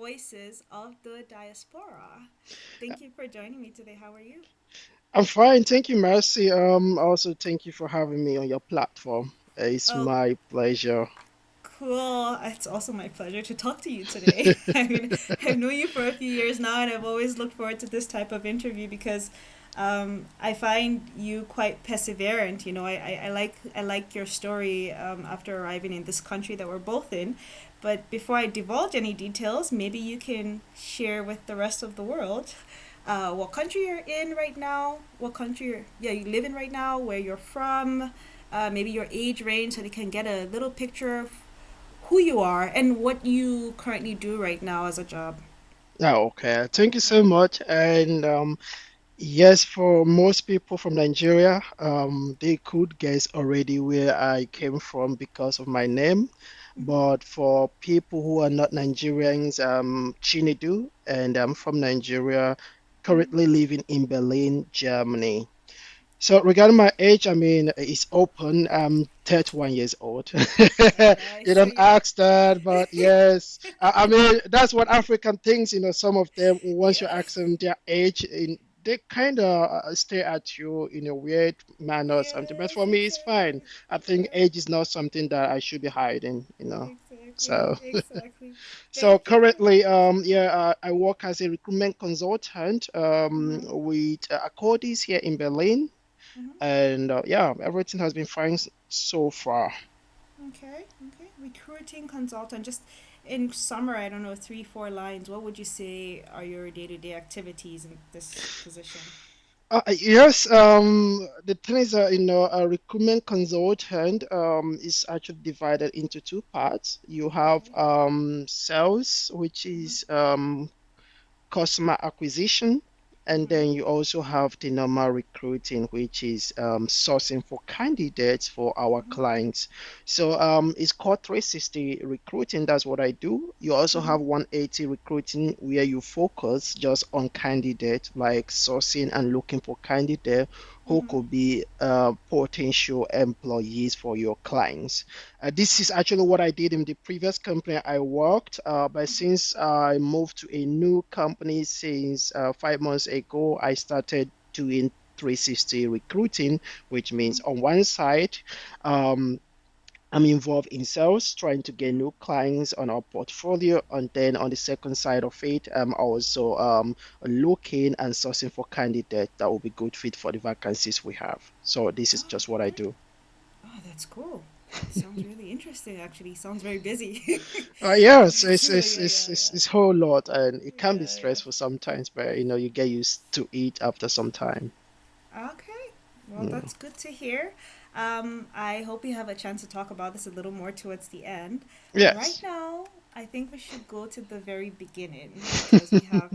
voices of the diaspora. Thank you for joining me today. How are you? I'm fine. Thank you, Mercy. Also thank you for having me on your platform. It's Oh, my pleasure. cool. It's also my pleasure to talk to you today. I mean, I've known you for a few years now, and I've always looked forward to this type of interview because I find you quite perseverant. I like your story after arriving in this country that we're both in. But before I divulge any details, maybe you can share with the rest of the world what country you're in right now, what country you live in right now, where you're from, maybe your age range, so they can get a little picture of who you are and what you currently do right now as a job. Oh, okay. Thank you so much. And yes, for most people from Nigeria, they could guess already where I came from because of my name. But for people who are not Nigerians, Chinedu, and I'm from Nigeria, currently living in Berlin, Germany. So regarding my age, I mean, it's open. I'm 31 years old. You So don't you're ask that, but yes. I mean, that's what African thinks, some of them, once you yeah, ask them their age, they kind of stare at you in a weird manner or something. But yes, for me, it's fine. exactly. I think Yeah, age is not something that I should be hiding. exactly, So, exactly. so Thank you for. currently, I work as a recruitment consultant Mm-hmm, with Accordis here in Berlin. mm-hmm. And yeah, everything has been fine so far. Okay, okay. Recruiting consultant. Just in summary, I don't know, three, four lines. What would you say are your day-to-day activities in this position? Yes, the thing is, a recruitment consultant is actually divided into two parts. You have Okay. sales, which Mm-hmm, is customer acquisition, and mm-hmm, then you also have the normal recruiting, which is sourcing for candidates for our mm-hmm, clients. So it's called 360 recruiting. That's what I do. You also mm-hmm, have 180 recruiting, where you focus just on candidates, like sourcing and looking for candidates who mm-hmm. could be potential employees for your clients. This is actually what I did in the previous company I worked, but since I moved to a new company since 5 months ago, I started doing 360 recruiting, which means on one side, um, I'm involved in sales, trying to get new clients on our portfolio, and then on the second side of it, I'm also looking and sourcing for candidates that will be good fit for the vacancies we have. So this is Oh, just what I okay. do. Oh, that's cool. That sounds really interesting, actually. Sounds very busy. Yes, That's, it's, yeah, it's, yeah, it's, yeah. it's a whole lot, and it can be Yeah, yeah. stressful sometimes, but you get used to it after some time. Okay. Well, Mm. that's good to hear. I hope we have a chance to talk about this a little more towards the end. But right Yes. now, I think we should go to the very beginning because we have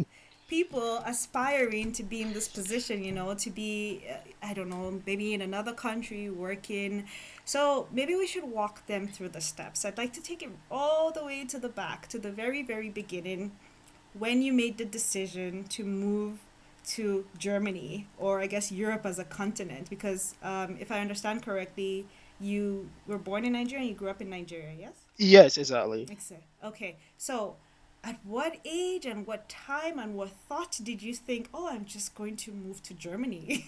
people aspiring to be in this position, to be, I don't know, maybe in another country working. So maybe we should walk them through the steps. I'd like to take it all the way to the back, to the very, very beginning when you made the decision to move to Germany, or I guess Europe as a continent, because if I understand correctly, you were born in Nigeria and you grew up in Nigeria, yes? Yes, exactly. Okay, so at what age and what time and what thought did you think, oh, I'm just going to move to Germany?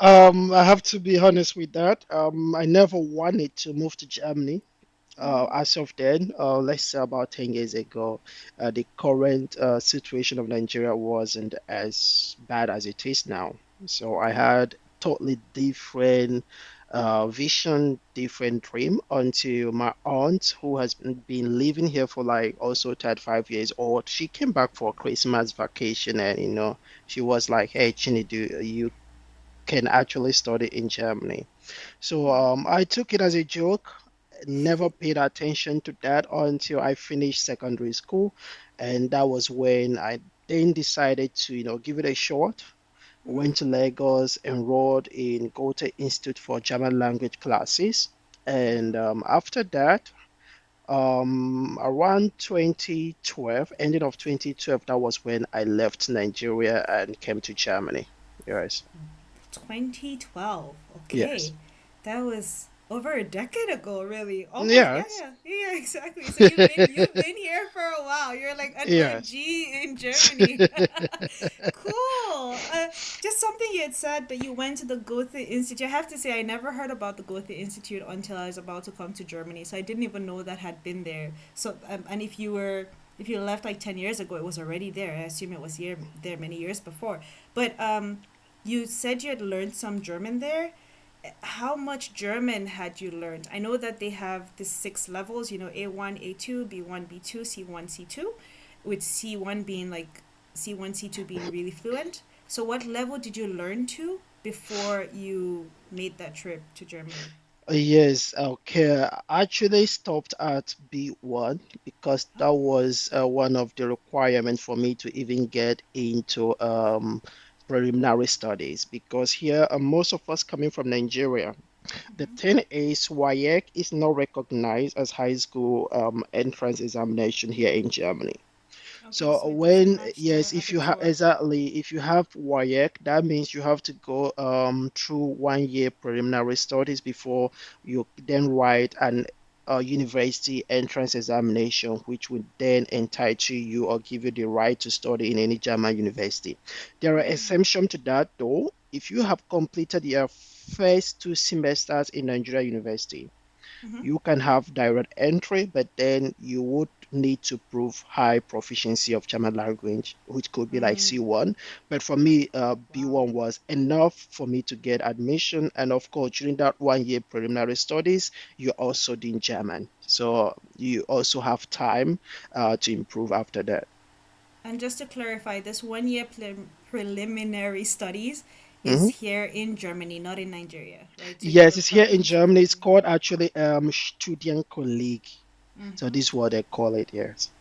I have to be honest with that. I never wanted to move to Germany. Mm-hmm. As of then, let's say about 10 years ago, the current situation of Nigeria wasn't as bad as it is now. So I Okay. had totally different vision, different dream until my aunt, who has been living here for like also 35 years old, she came back for Christmas vacation and she was like, "Hey, Chinedu, you can actually study in Germany." So I took it as a joke, never paid attention to that until I finished secondary school. And that was when I then decided to, give it a shot. Mm-hmm. Went to Lagos, enrolled in Goethe Institute for German language classes. And after that, around 2012, ending of 2012, that was when I left Nigeria and came to Germany. Yes, 2012. yes. Okay. That was. Over a decade ago, really. Almost, yeah, Yes, yeah, yeah, exactly. So you've been here for a while. You're like an yes. OG in Germany. Cool. Just something you had said that you went to the Goethe Institute. I have to say, I never heard about the Goethe Institute until I was about to come to Germany. So I didn't even know that had been there. So, and if you left like 10 years ago, it was already there. I assume it was here there many years before. But you said you had learned some German there. How much German had you learned? I know that they have the six levels, A1, A2, B1, B2, C1, C2, with C1 being like C1, C2 being really fluent. So, what level did you learn to before you made that trip to Germany? Yes, okay. I actually stopped at B1 because that Oh, was one of the requirements for me to even get into preliminary studies. Because here, most of us coming from Nigeria, the thing is, WAEC is not recognized as high school entrance examination here in Germany. okay, So so it doesn't when, match the yes, if you have abitur. exactly, if you have WAEC, that means you have to go through 1 year preliminary studies before you then write an university entrance examination, which would then entitle you or give you the right to study in any German university. There are exceptions to that, though. If you have completed your first 2 semesters in Nigeria University, Mm-hmm. you can have direct entry, but then you would need to prove high proficiency of German language, which could be like Mm, C1. But for me, wow. B1 was enough for me to get admission. And of course, during that 1 year preliminary studies, you're also doing German. So you also have time to improve after that. And just to clarify, this 1 year preliminary studies is Mhm. here in Germany, not in Nigeria, right? So Yes, you're it's here in prepping to go Germany. It's to. called actually Studienkolleg. So Mm-hmm. this is what they call it, yes.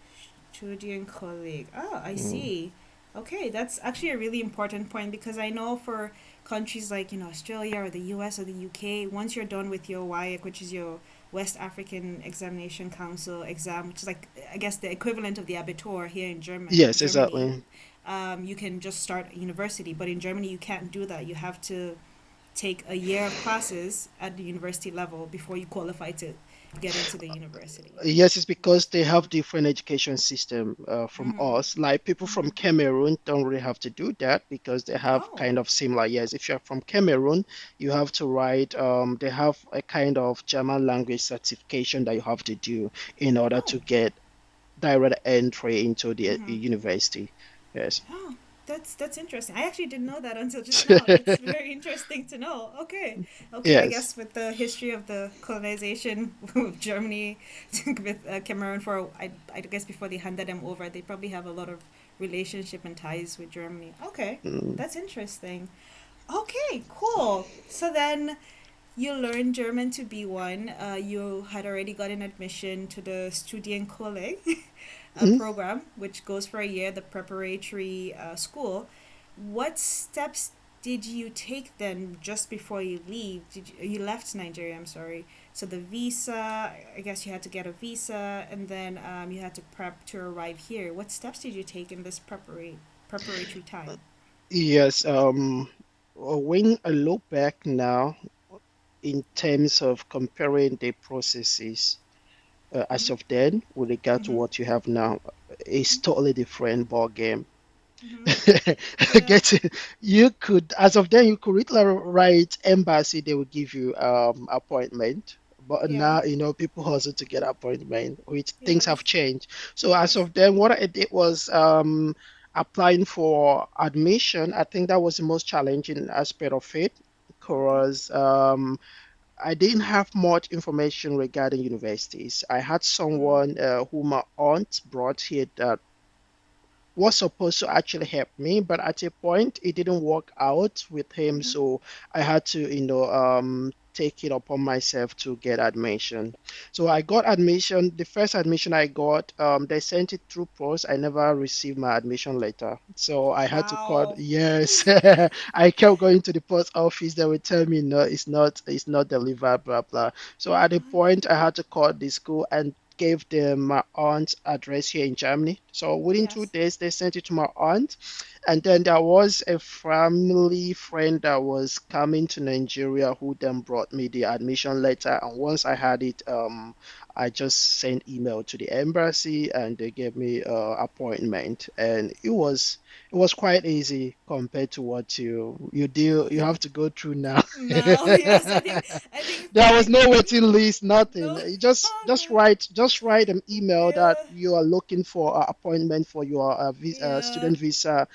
Studian colleague. Oh, I Mm. see. Okay, that's actually a really important point because I know for countries like, Australia or the US or the UK, once you're done with your WIAC, which is your West African Examination Council exam, which is like, I guess, the equivalent of the Abitur here in Yes, Germany, exactly. you can just start university. But in Germany, you can't do that. You have to take a year of classes at the university level before you qualify to get into the university. Yes, it's because they have different education system from Mm-hmm. us. Like people from Mm-hmm. Cameroon don't really have to do that because they have Oh. kind of similar. Yes, if you're from Cameroon, you have to write. They have a kind of German language certification that you have to do in order Oh. to get direct entry into the Mm-hmm. university. Yes. Oh, that's interesting. I actually didn't know that until just now. That's very interesting to know. Okay, okay. I Yes. guess with the history of the colonization of Germany with Cameroon I guess before they handed them over, they probably have a lot of relationship and ties with Germany. Okay, Mm. that's interesting. Okay, cool. So then you learned German to B1. You had already gotten admission to the Studienkolleg Mm. program, which goes for a year, the preparatory school. What steps did you take then just before you leave? You left Nigeria, I'm sorry. So the visa, I guess you had to get a visa and then you had to prep to arrive here. What steps did you take in this preparatory time? Yes. When I look back now, in terms of comparing the processes. As Mm-hmm. of then, with regard to Mm-hmm. what you have now, it's totally different ball game. Mm-hmm. Yeah. Get it? You could, as of then, you could literally write embassy, they will give you appointment. But Yeah. now, people also to get appointment, which things have Yes. changed. So as Yes. of then, what I did was applying for admission. I think that was the most challenging aspect of it Okay. because I didn't have much information regarding universities. I had Mm. someone who my aunt brought here that was supposed to actually help me, but at a point it didn't work out with him, Mm-hmm. so I had to, take it upon myself to get admission. So I got admission. The first admission I got, they sent it through post. I never received my admission letter, so I had to call. Wow. Yes, I kept going to the post office. They would tell me no, it's not delivered, blah blah. So at a point, I had to call the school and gave them my aunt's address here in Germany. So within two Yes. days, they sent it to my aunt. And then there was a family friend that was coming to Nigeria who then brought me the admission letter. And once I had it, I just sent email to the embassy and they gave me appointment. And it was quite easy compared to what you have to go through now. No, yes, I think for There was like no waiting list, nothing. no, You just oh just god, write just write an email that yeah, you are looking for an appointment for your yeah, student visa.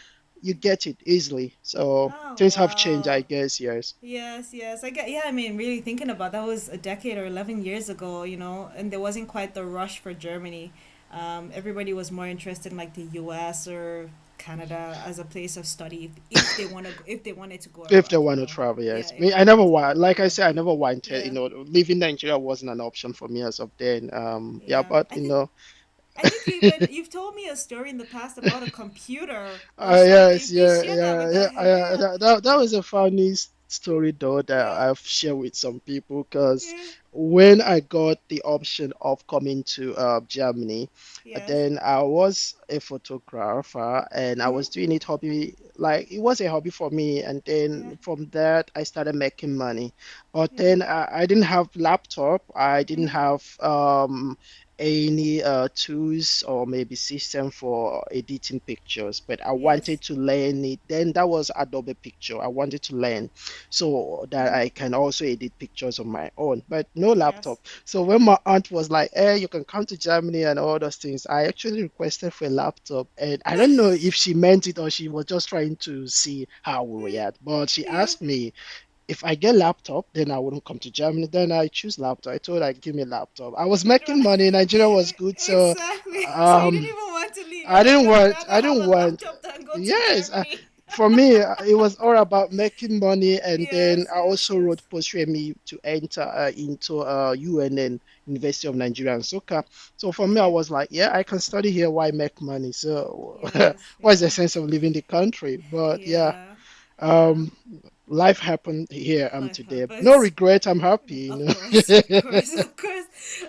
You get it easily. So oh things have changed, I wow. guess. Yes. Yes, yes. I get, yeah, I mean, really thinking about that was a decade or 11 years ago, and there wasn't quite the rush for Germany. Everybody was more interested in like the US or Canada as a place of study if they wanted to go If they abroad, want to travel, Yeah, yes. I if mean, they I never wanted to want, go like I abroad. said, I never wanted, Yeah. leaving Nigeria wasn't an option for me as of then. Yeah, Yeah. but I think you've told me a story in the past about a computer or something. Yes, Please yeah, share that with yeah, us. yeah. Yeah. That was a funny story though that Yeah. I've shared with some people because Yeah. when I got the option of coming to Germany, Yes. then I was a photographer and I Mhm. was doing it hobby, like it was a hobby for me. And Yeah. then from that, I started making money. But Yeah. then I didn't have laptop. I didn't Mhm. have any tools or maybe system for editing pictures, but I Yes. wanted to learn it. Then that was Adobe Picture. I wanted to learn so that Mhm. I can also edit pictures on my own, but no Yes. laptop. So when my aunt was like, "Hey, you can come to Germany and all those things," I actually requested for a laptop, and I don't know if she meant it or she was just trying to see how we react. But she Yeah. asked me if I get laptop, then I wouldn't come to Germany. Then I choose laptop. I told her, give me a laptop. I was You'd making ra- money. Nigeria was good. So exactly. So you didn't um, even want to leave. You're I like, didn't I'd want, rather I have didn't a want, laptop than go to yes. Germany. For me, it was all about making money. And then Yes. I Yes. also Yes. wrote persuade me to enter into UNN, University of Nigeria and Soccer. So for me, I Okay. was like, yeah, I can study here. Why make money? So Yes. what's the Yeah. sense of leaving the country? But yeah. Yeah. Yeah. Um, Life happened here Life today. No happens. regret. I'm happy, Of course, of course, of course.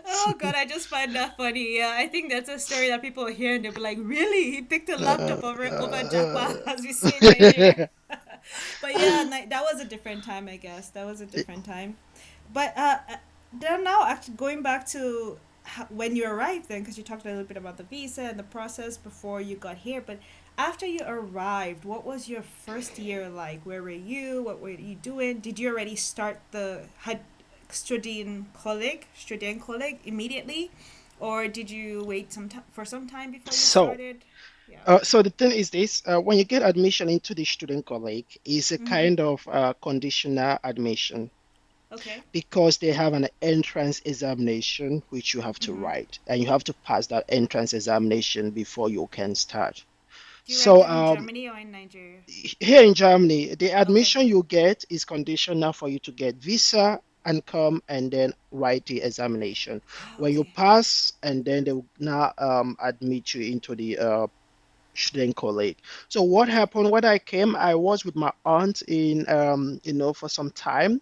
Oh know. God, I just find that funny. Yeah, I think that's a story that people hear and they'll be like, "Really? He picked a laptop over Japa, Uh, as we say in Nigeria." But yeah, that was a different time, I guess. That was a different time. But then now, actually, going back to when you arrived, then, because you talked a little bit about the visa and the process before you got here, but after you arrived, what was your first year like? Where were you? What were you doing? Did you already start the had Studienkolleg immediately, or did you wait for some time before you so, started? Yeah. so the thing is this: when you get admission into the student college, is a Mhm. kind of conditional admission Okay. because they have an entrance examination which you have to Mhm. write, and you have to pass that entrance examination before you can start. Do you write So, that in Germany or in Nigeria? here in Germany, the Okay. admission you get is conditional for you to get visa and come and then write the examination. Ah, When you okay. pass, and then they will now admit you into the student college. So what Okay. happened when I came? I was with my aunt in for some time,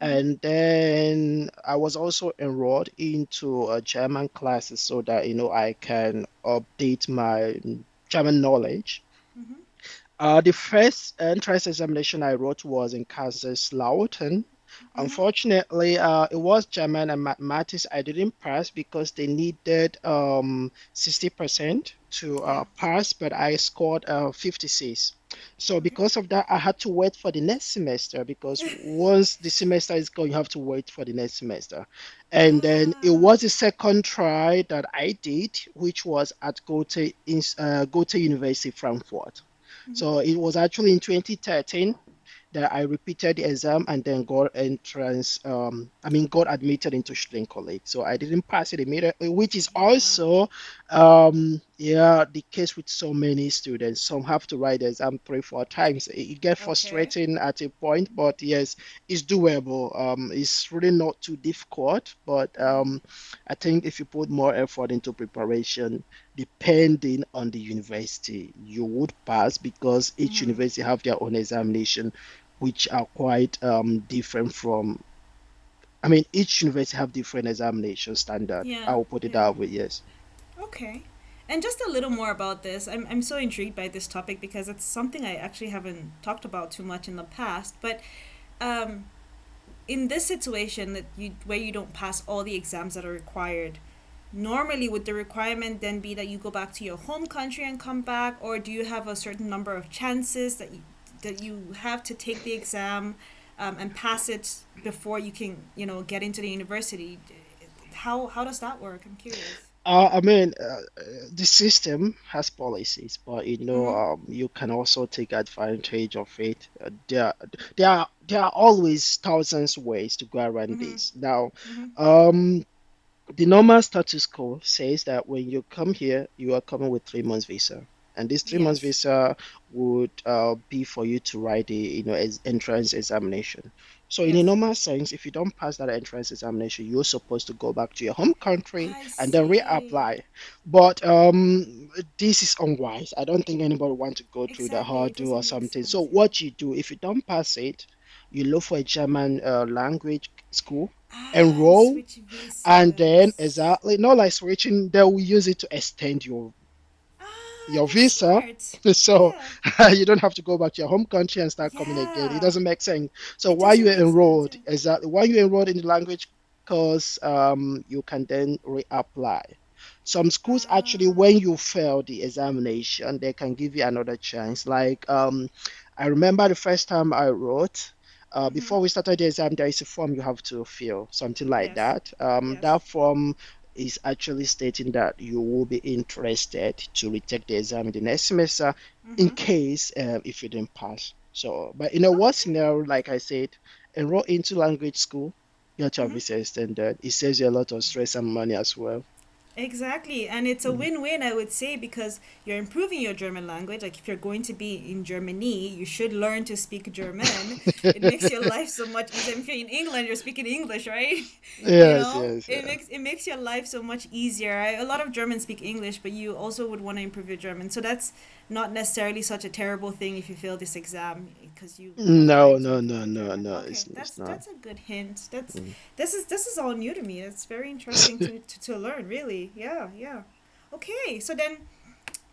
Mhm. and then I was also enrolled into German classes so that I can update my German knowledge. Mhm. The first entrance examination I wrote was in Kaiserslautern. Mhm. Unfortunately, it was German and mathematics. I didn't pass because they needed 60% to Yeah. pass, but I scored 56. So Okay. because of that, I had to wait for the next semester because once the semester is gone, you have to wait for the next semester. And then it Ah. was the second try that I did, which was at Goethe University, Frankfurt. Mhm. So it was actually in 2013 that I repeated the exam and then got admitted into Schilling College. So I didn't pass it immediately, which is Yeah. also, the case with so many students. Some have to write the exam three, four times. It gets Okay. frustrating at a point, but yes, it's doable. It's really not too difficult, but Yeah. I think if you put more effort into preparation, depending on the university, you would pass because each Mhm. university have their own examination, which are quite different from I mean, each university have different examination standard. I Yeah, will put it yeah. that way, yes. Okay. And just a little more about this. I'm so intrigued by this topic because it's something I actually haven't talked about too much in the past. But um, in this situation that you where you don't pass all the exams that are required, normally would the requirement then be that you go back to your home country and come back, or do you have a certain number of chances that you have to take the exam and pass it before you can get into the university? How does that work? I'm curious. I mean, the system has policies, but Mm-hmm. you can also take advantage of it. There are always thousands of ways to go around Mm-hmm. this. Now, Mm-hmm. um, the normal status quo says that when you come here, you are coming with 3 months visa. And this 3 months Yes. visa would be for you to write the entrance examination. So in a Yes. normal sense, if you don't pass that entrance examination, you're supposed to go back to your home country I and then see. reapply. But this is unwise. I don't think anybody wants to go through the Exactly. It hurdle or doesn't make something. So sense. Yeah. what you do, if you don't pass it, you look for a German language school, And enroll, switch and then visas. exactly, not like switching, they will use it to extend your That's visa. smart. So Yeah. you don't have to go back to your home country and start coming again. It Yeah. doesn't make sense. So It while you doesn't make sense. enrolled, Yeah. exactly, while you enrolled in the language course, you can then reapply. Some schools actually, Ah. when you fail the examination, they can give you another chance. Like I remember the first time I wrote, Mm-hmm. before we started the exam, there is a form you have to fill, something like Yes. that. Yes. That form is actually stating that you will be interested to retake the exam in the next semester in Mm-hmm. case if you didn't pass. So, but in a worst Okay. scenario, like I said, enroll into language school, get your Mm-hmm. visa extended. It saves you a lot of stress and money as well. Exactly. And it's a Mm. win-win, I would say, because you're improving your German language. Like if you're going to be in Germany, you should learn to speak German. It makes your life so much easier. If you're in England, you're speaking English, right? Yes, yes, It yeah. makes your life so much easier. A lot of Germans speak English, but you also would want to improve your German. So that's not necessarily such a terrible thing if you fail this exam because you have No, time to no, improve no, your no, German. no. Okay, It's not. that's a good hint. That's Mm. this is all new to me. It's very interesting to learn, really. Yeah, yeah. Okay, so then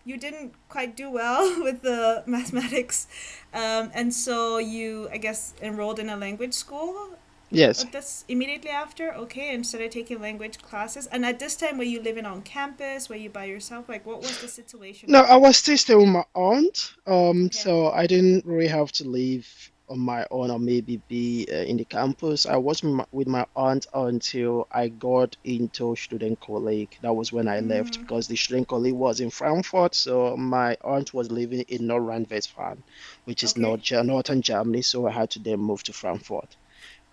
you didn't quite do well with the mathematics, and so you, I guess, enrolled in a language school. Yes. That's immediately after, okay, and started taking language classes. And at this time, were you living on campus? Were you by yourself? Like, what was the situation No, for I you? was still staying with my aunt. Okay. So I didn't really have to leave on my own or maybe be in the campus. I was with my aunt until I got into student colleague. That was when I left Mm, because the student colleague was in Frankfurt. So my aunt was living in North Rhine-Westphalia, which is okay. northern Germany. So I had to then move to Frankfurt.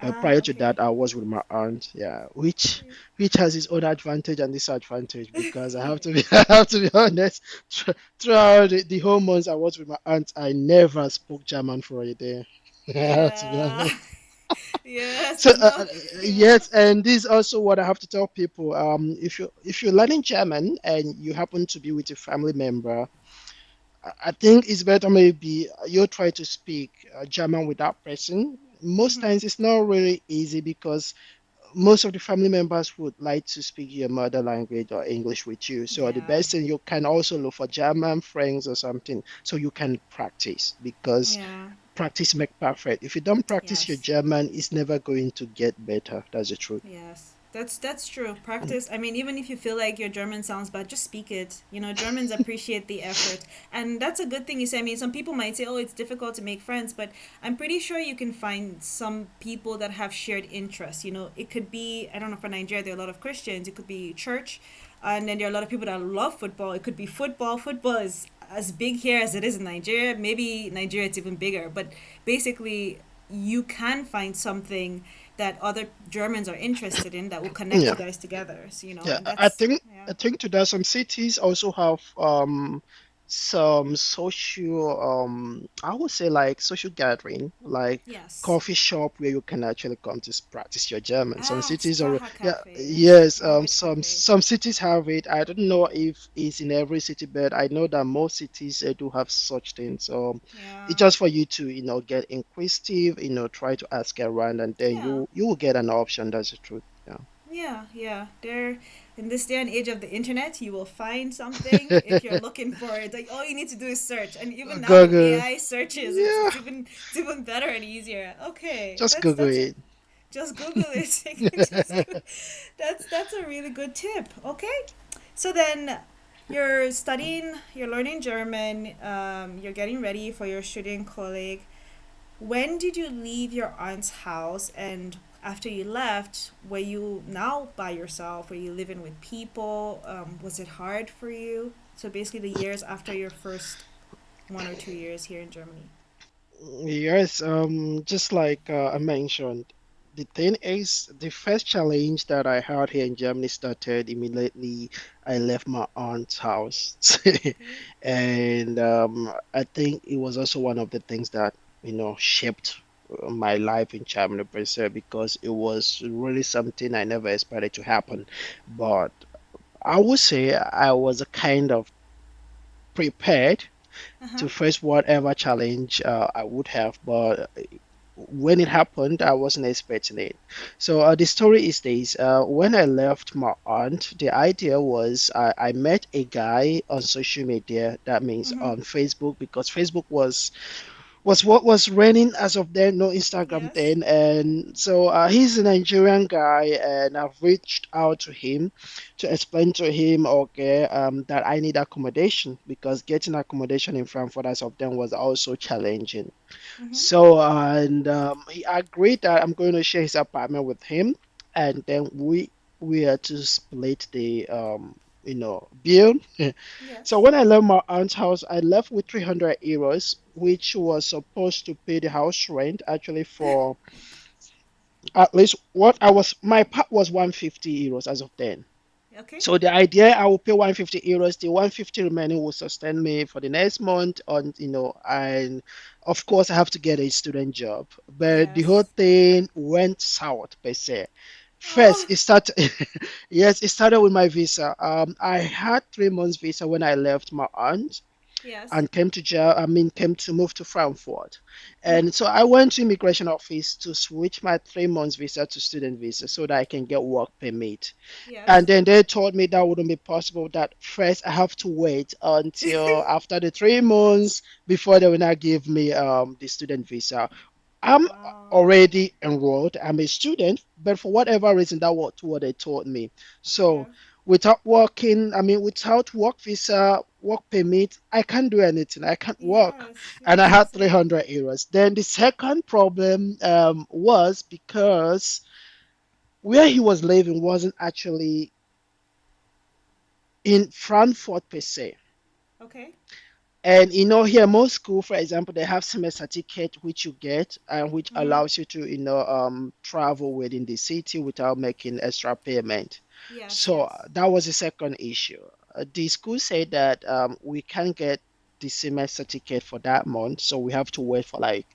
But Ah, prior to okay. that, I was with my aunt, yeah, which has its own advantage and disadvantage because I have to be I have to be honest. Throughout the whole months I was with my aunt, I never spoke German for a day. I have to be Yeah. honest. Yes, So there's no. Yeah. yes, and this is also what I have to tell people. If you're learning German and you happen to be with a family member, I think it's better maybe you try to speak German with that person. Most Mm-hmm. times it's not really easy because most of the family members would like to speak your mother language or English with you. So the Yeah. best thing you can also look for German friends or something so you can practice because Yeah. practice make perfect. If you don't practice your Yes. German, it's never going to get better. That's the truth. Yes, that's true. Mm. Practice. I mean, even if you feel like your German sounds bad, just speak it. Germans appreciate the effort, and that's a good thing you say. I mean, some people might say, "Oh, it's difficult to make friends," but I'm pretty sure you can find some people that have shared interests. It could be, I don't know, for Nigeria there are a lot of Christians. It could be church, and then there are a lot of people that love football. It could be football. Football is as big here as it is in Nigeria. Maybe Nigeria it's even bigger, but basically you can find something that other Germans are interested in that will connect you guys together. So, Yeah, and I that's think yeah. I think today some cities also have some social, I would say like social gathering, like Yes. coffee shop where you can actually come to practice your German. Some Ah, cities are, Sprache yeah, Cafe. Yes. yes, Language some cafe. some cities have it. I don't know if it's in every city, but I know that most cities do have such things. It's Yeah. just for you to, get inquisitive, try to ask around, and then Yeah. you will get an option. That's the truth. Yeah, yeah. There, in this day and age of the internet, you will find something if you're looking for it. Like all you need to do is search, and even now with Google, AI searches, yeah, it's even better and easier. Okay, just Google that's it. just Google it. You can just that's a really good tip. Okay, so then you're studying, you're learning German, you're getting ready for your student colleague. When did you leave your aunt's house, and after you left, were you now by yourself? Were you living with people? Was it hard for you? So basically, the years after your first 1 or 2 years here in Germany. Yes, just like I mentioned, the thing is, the first challenge that I had here in Germany started immediately I left my aunt's house. Okay. And I think it was also one of the things that, shaped my life in Germany per se, because it was really something I never expected to happen. But I would say I was a kind of prepared Uh huh. to face whatever challenge I would have. But when it happened, I wasn't expecting it. So the story is this: when I left my aunt, the idea was I met a guy on social media. That means Mm-hmm. on Facebook, because Facebook was what was reigning as of then, no Instagram Yes. then. And so he's a Nigerian guy, and I've reached out to him to explain to him, okay, that I need accommodation, because getting accommodation in Frankfurt as of then was also challenging. Mm-hmm. So, and he agreed that I'm going to share his apartment with him, and then we had to split the bill. So Yes. when I left my aunt's house, I left with 300 euros, which was supposed to pay the house rent actually for at least what I was, my part was 150 euros as of then. Okay. So the idea, I will pay 150 euros, the 150 remaining will sustain me for the next month on, and of course I have to get a student job. But the whole Yes. thing went south per se. First, Oh. it started, yes, it started with my visa. I had 3 months visa when I left my aunt Yes. and came to move to Frankfurt. Mm-hmm. And so I went to immigration office to switch my 3 months visa to student visa so that I can get work permit. And Yes. then they told me that wouldn't be possible, that first I have to wait until after the 3 months before they will not give me the student visa. I'm Wow. already enrolled. I'm a student, but for whatever reason, that was what they told me. So Yes. without working, I mean, without work visa, work permit, I can't do anything. I can't work. Yes. And I Yes. had Exactly. 300 euros. Then the second problem was because where he was living wasn't actually in Frankfurt per se. Okay. And here most school, for example, they have semester ticket which you get and which Mm-hmm. allows you to travel within the city without making extra payment. Yes. So Yes. that was the second issue. The school said that we can't get the semester ticket for that month, so we have to wait for like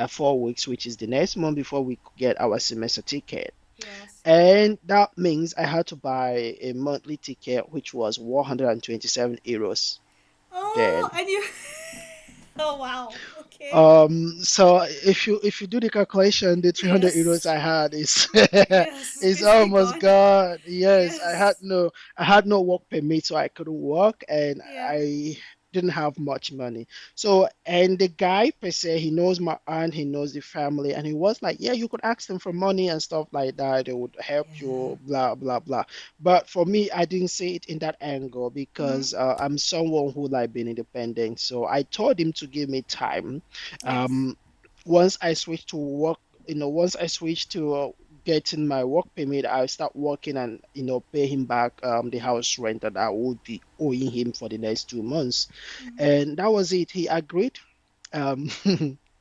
4 weeks, which is the next month, before we could get our semester ticket. Yes. And that means I had to buy a monthly ticket, which was 127 euros. Oh, Then and you. Oh wow. Okay. so if you do the calculation, the 300 euros Yes. I had is Yes. It's is basically almost gone. gone. Yes, Yes. I had no work permit, so I couldn't work, and Yeah. I didn't have much money. So, and the guy per se, he knows my aunt, he knows the family, and he was like, yeah, you could ask them for money and stuff like that. They would help Yeah. you, blah blah blah. But for me, I didn't see it in that angle, Mm-hmm. because I'm someone who like being independent. So I told him to give me time. Yes. um, Once I switch to work, once I switch to getting my work permit, I start working and pay him back the house rent that I would be owing him for the next 2 months. Mm-hmm. And that was it. He agreed. Um,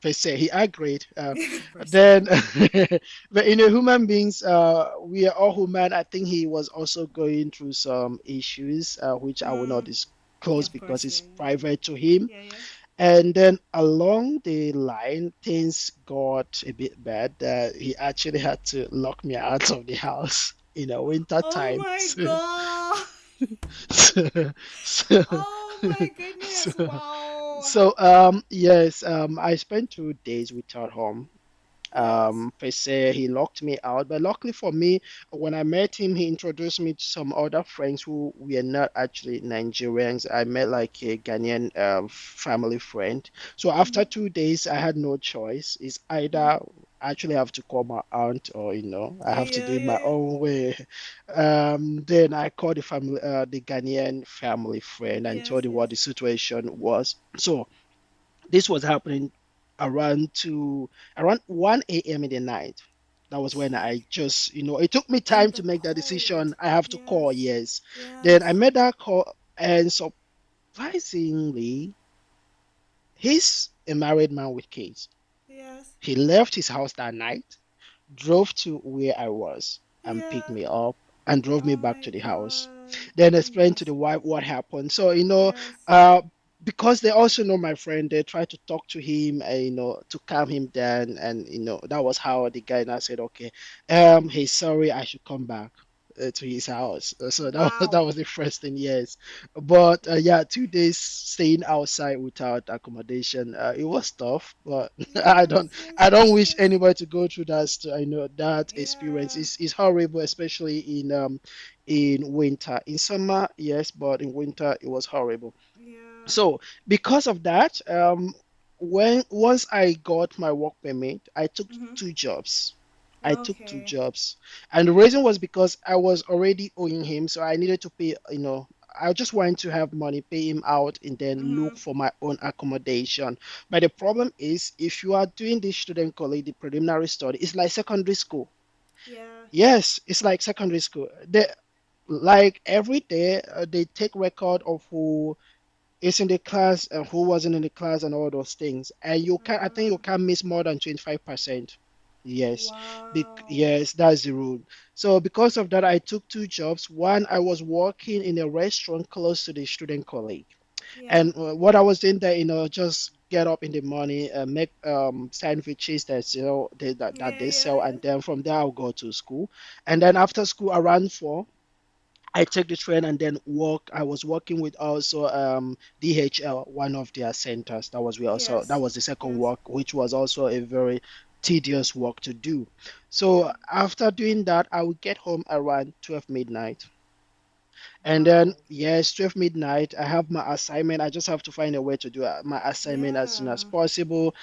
per se, he agreed. Per se. Then, but human beings, we are all human. I think he was also going through some issues, which I will not Mm. disclose Yeah, close of because course. it's Yeah, yeah. private to him. Yeah, yeah. And then along the line, things got a bit bad. He actually had to lock me out of the house in the winter Oh time. my god. So, so, Oh my goodness. so, Wow. yes, I spent 2 days without home. Yes. Per se, he locked me out. But luckily for me, when I met him, he introduced me to some other friends who were not actually Nigerians. I met like a Ghanaian family friend. So after Mm-hmm. 2 days, I had no choice. It's Mm-hmm. either I actually have to call my aunt or, I have to Yeah, do it yeah, my yeah. own way. Then I called the Ghanaian family friend and Yes, told him yes. what the situation was. So this was happening around 1 a.m. in the night. That was when I Gee. just, it took me In time the to make that decision. cold. I have to call, Yes. yes. Then I Yes. made that call, and surprisingly, he's a married man with kids. Yes. He left his house that night, drove to where I was and picked Yeah. me up and drove me Oh back my to the house. god. Then explained to Yes. the wife what happened. So, Yes. because they also know my friend, they tried to talk to him, to calm him down. And, that was how the guy now said, okay, he's sorry, I should come back. To his house. So that Wow. was the first thing, yes. But yeah, 2 days staying outside without accommodation, it was tough. But I don't Yes, yes, I don't yes, wish yes. anybody to go through that. I know that experience Yeah. is horrible, especially in winter. In summer, yes, but in winter it was horrible. Yeah. So because of that, when once I got my work permit, I took Mm-hmm. 2 jobs. I took two Okay. jobs, and the reason was because I was already owing him, so I needed to pay. I just wanted to have money, pay him out, and then Mm-hmm. look for my own accommodation. But the problem is, if you are doing this student college, the preliminary study, it's like secondary school. Yeah. Yes, it's like secondary school. Like every day, they take record of who is in the class and who wasn't in the class and all those things. And I think you Uh, can't miss more than 25%. Yes. wow. Yes, that's the rule. So because of that, I took 2 jobs. One, I was working in a restaurant close to the student college. Yeah. And what I was doing there, just get up in the morning, make sandwiches that Yeah, they yeah, sell, yeah. and then from there I'll go to school. And then after school around 4, I take the train and then walk. I was working with also DHL, one of their centers. That Yes. was the second Yes. work, which was also a very tedious work to do. Yeah. So after doing that, I would get home around 12 midnight. And then, Wow. yes, 12 midnight, I have my assignment. I just have to find a way to do my assignment as soon as Yeah. possible.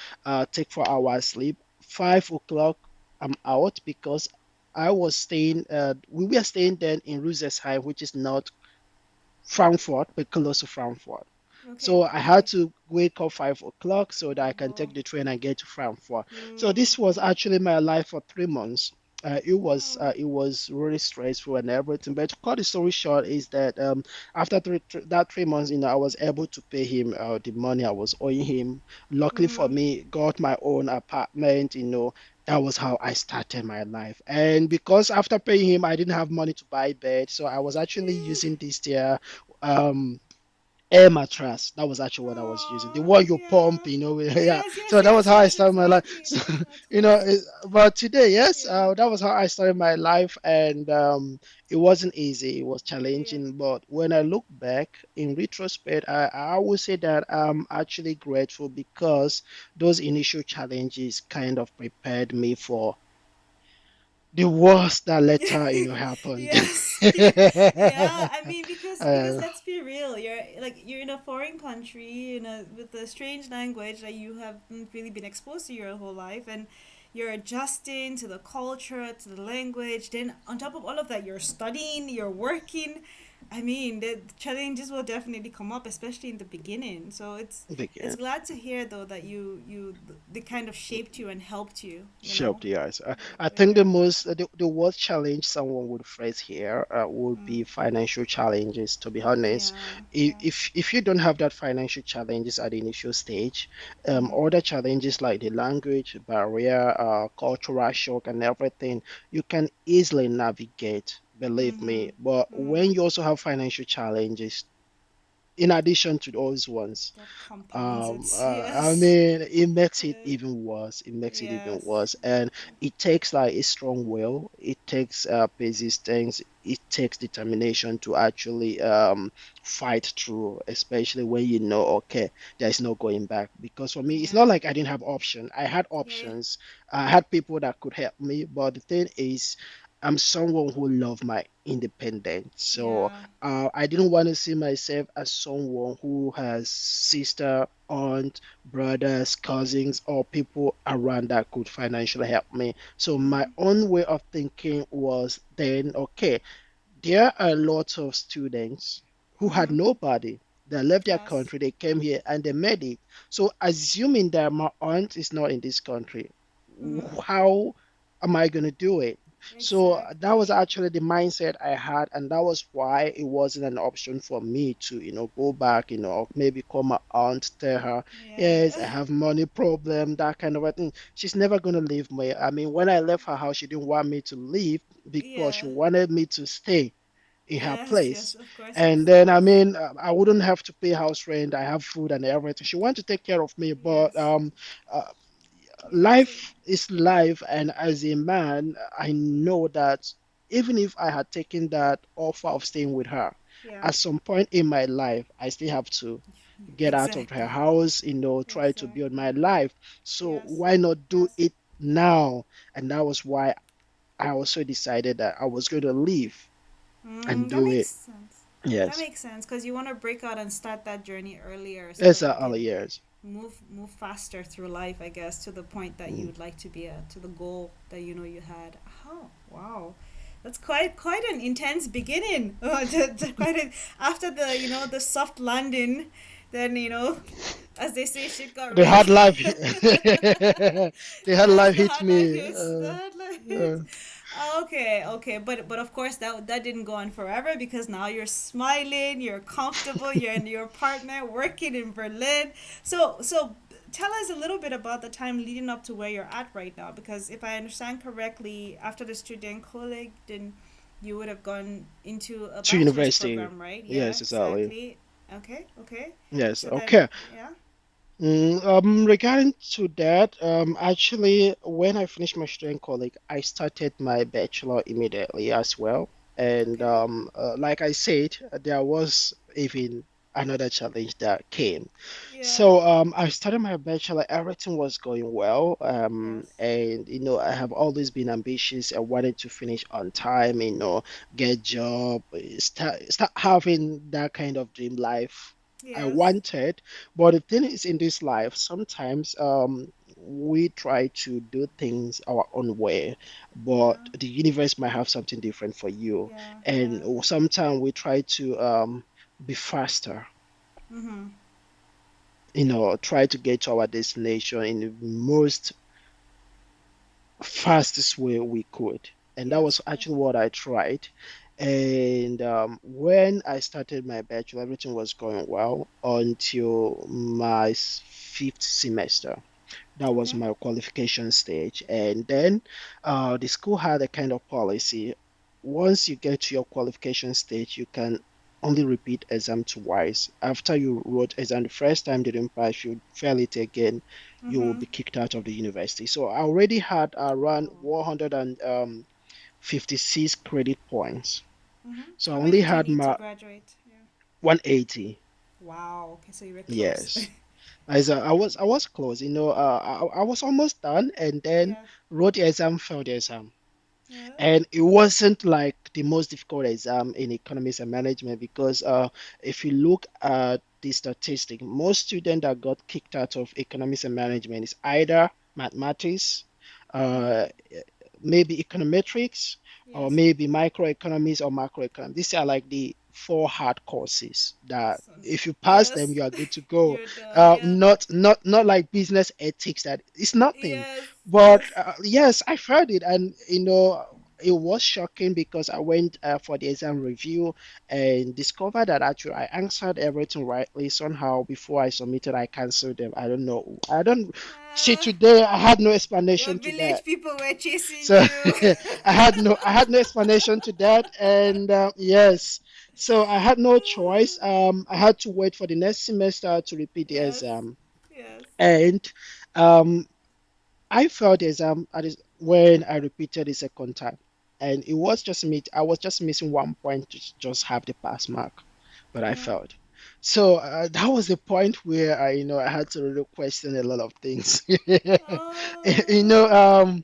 Take 4 hours sleep. 5 o'clock, I'm out because we were staying then in Rüsselsheim, which is not Frankfurt, but close to Frankfurt. Okay. So I had Okay. to wake up 5 o'clock so that I can Oh. take the train and get to Frankfurt. So this was Mm-hmm. actually my life for 3 months. Wow. It was really stressful and everything. But to cut the story short, is that after that 3 months, I was able to pay him the money I was owing him. Luckily for Mm-hmm. me, got my own apartment. That was how I started my life. And because after paying him, I didn't have money to buy bed, so I was actually using this there um air mattress. That was actually what I was using. The Oh, one you pump, yeah. yeah. Yes, yes, So that was yes, how I yes, started my life. exactly. So, F mattress. but today, yes, Yeah. that was how I started my life, and it wasn't easy. It was Yeah. challenging, but when I look back in retrospect, I would say that I'm actually grateful because those initial challenges kind of prepared me for the worst that later, happened. Yes. Yeah. Yeah. I mean, because uh, let's be real. You're in a foreign country with a strange language that you haven't really been exposed to your whole life, and you're adjusting to the culture, to the language. Then on top of all of that, you're studying, you're working. I mean, the challenges will definitely come up, especially in the beginning. So it's Begin. glad to hear though that they kind of shaped you and helped you. You Sure, know. yes. I think Yeah. the worst challenge someone would face here would Mm. be financial challenges. To be honest, Yeah. if Yeah. if you don't have that financial challenges at the initial stage, Mm-hmm. other challenges like the language barrier, cultural shock, and everything, you can easily navigate. Believe Mm-hmm. me. But Mm. when you also have financial challenges, in addition to those ones. That compounds it. I Yes. mean, it makes it Yeah. even worse. It makes it even Yes. worse. And it takes like a strong will. It takes persistence. It takes determination to actually fight through, especially when you know, okay, there's no going back. Because for me, it's not Yeah. like I didn't have option. I had Yeah. Yeah. options. I had people that could help me. But the thing is, I'm someone who love my independence. So Yeah. I didn't want to see myself as someone who has sister, aunt, brothers, cousins, or people around that could financially help me. So my Mhm. own way of thinking was then, okay, there are lots of students who had Mhm. nobody. They left their Yes. country, they came here and they made it. So, assuming that my aunt is not in this country, Mhm. how am I going to do it? So, that was Exactly. actually the mindset I had, and that was why it wasn't an option for me to, go back, or maybe call my aunt, tell her, yes, Yeah. I have money problem, that kind of a thing. She's never going to leave me. I mean, when I left her house, she didn't want me to leave because she Yeah. wanted me to stay in her Yes. Yes. place. Of course. And Of then, I course. mean, I wouldn't have to pay house rent. I have food and everything. She wanted to take care of me, but Yes. uh, You had to. life is life. And as a man, I know that even if I had taken that offer of staying with her, Yeah. at some point in my life, I still have to get out of her Exactly. house, try to build my Exactly. life. So Yes. why not do Yes. it now? And that was why I also decided that I was going to leave and That do makes it. sense. That Yes. makes sense because you want to break out and start that journey earlier so It's that you early can years. move faster through life, I guess, to the point that you Mm. would like to be at, to the goal that you know you had. Oh, wow. That's quite an intense beginning. Oh, quite after the the soft landing, then as they say, shit got The real. hard life, the hard Yes, life the hit hard life me. hits. The hard life Uh, hits. Okay, okay, but of course that didn't go on forever because now you're smiling, you're comfortable, you're and your partner working in Berlin. So tell us a little bit about the time leading up to where you're at right now because if I understand correctly, after the student colleague, then you would have gone into a to bachelor's university. program, right? Yeah, Yes, exactly. exactly. Okay, okay. Yes. So then, Okay. yeah. Regarding to that, actually, when I finished my student college, I started my bachelor immediately as well. And Okay. like I said, there was even another challenge that came. Yeah. So I started my bachelor, everything was going well. Yes. And I have always been ambitious. I wanted to finish on time, get job, start having that kind of dream life I Yes. wanted. But the thing is, in this life, sometimes we try to do things our own way, but Yeah. the universe might have something different for you. Yeah. Yeah. And sometimes we try to be faster, Mm-hmm. try to get to our destination in the most fastest way we could. And that was Yes. Yes. actually what I tried. And when I started my bachelor, everything was going well until my fifth semester. That was Okay. my qualification stage. And then the school had a kind of policy. Once you get to your qualification stage, you can only repeat exam twice. After you wrote exam the first time, didn't pass, you fail it again, you will Mm-hmm. be kicked out of the university. So I already had around Oh. 156 credit points. Mm-hmm. So I How only many do you had need to my graduate? Yeah. 180. Wow. Okay, so you were close. Yes. As I was close, I was almost done, and then Yeah. wrote the exam, failed the exam. Yeah. And it wasn't like the most difficult exam in economics and management because if you look at the statistic, most students that got kicked out of economics and management is either mathematics, Mm-hmm. uh, maybe econometrics, or Yes. maybe microeconomics or macroeconomics. These are like the four hard courses that Sounds. if you pass them, Yes. you are good to go. You're done. Yeah. Not like business ethics that it's nothing. Yes. But Yes. yes, I heard it, and it was shocking because I went for the exam review and discovered that actually I answered everything rightly. Somehow, before I submitted, I canceled them. I don't know. I don't see Uh, today. I had no your explanation to that. village people were chasing So you. I had no explanation to that, and yes, so I had no choice. I had to wait for the next semester to repeat the Yes. exam, Yes. and um, I failed the exam when I repeated the second time, and it was just me. I was just missing 1 point to just have the pass mark, but I Yeah. failed. So that was the point where I had to really question a lot of things. You know, Oh.